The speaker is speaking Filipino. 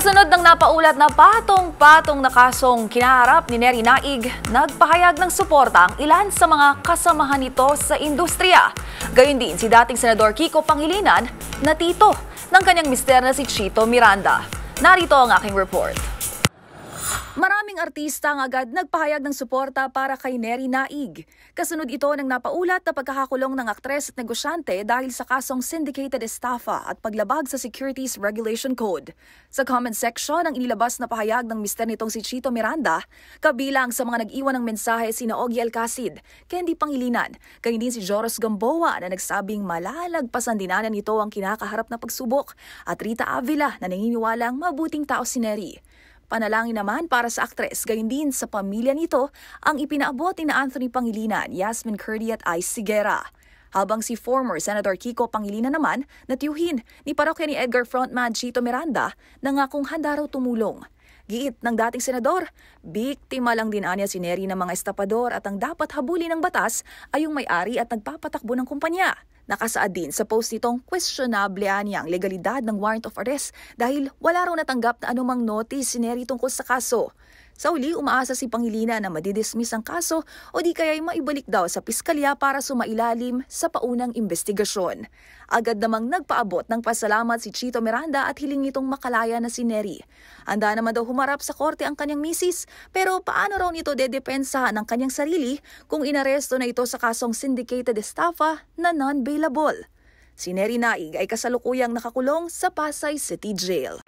Kasunod ng napaulat na patong-patong na kasong kinaharap ni Nery Naig, nagpahayag ng suporta ang ilan sa mga kasamahan nito sa industriya. Gayon din si dating Senador Kiko Pangilinan na tito ng kanyang mister na si Chito Miranda. Narito ang aking report. Maraming artista ang agad nagpahayag ng suporta para kay Nery Naig. Kasunod ito ng napaulat na pagkakakulong ng aktres at negosyante dahil sa kasong syndicated estafa at paglabag sa Securities Regulation Code. Sa comment section, ang inilabas na pahayag ng mister nitong si Chito Miranda, kabilang sa mga nag-iwan ng mensahe sina Ogie Alcacid, Candy Pangilinan, kayo din si Joros Gamboa na nagsabing malalagpasan din na nito ang kinakaharap na pagsubok, at Rita Avila na naniniwalang mabuting tao si Nery. Panalangin naman para sa aktres, gayon din sa pamilya nito ang ipinaabot ni Anthony Pangilinan, Yasmin Curdy at Ice Siguera. Habang si former Senator Kiko Pangilinan naman natiyuhin ni parokya ni Edgar frontman Chito Miranda na ngakong handa raw tumulong. Giit ng dating senador, biktima lang din anya si Nery ng mga estapador at ang dapat habulin ng batas ay yung may-ari at nagpapatakbo ng kumpanya. Nakasaad din sa post nitong questionable niya ang legalidad ng warrant of arrest dahil wala raw natanggap na anumang notice si Nery tungkol sa kaso. Sa uli, umaasa si Pangilinan na madidismiss ang kaso o di kaya'y maibalik daw sa piskalya para sumailalim sa paunang investigasyon. Agad namang nagpaabot ng pasalamat si Chito Miranda at hiling nitong makalaya na si Nery. Handa naman daw humarap sa korte ang kanyang misis, pero paano raw nito dedepensahan ang kanyang sarili kung inaresto na ito sa kasong syndicated estafa na non-bailable? Si Nery Naig ay kasalukuyang nakakulong sa Pasay City Jail.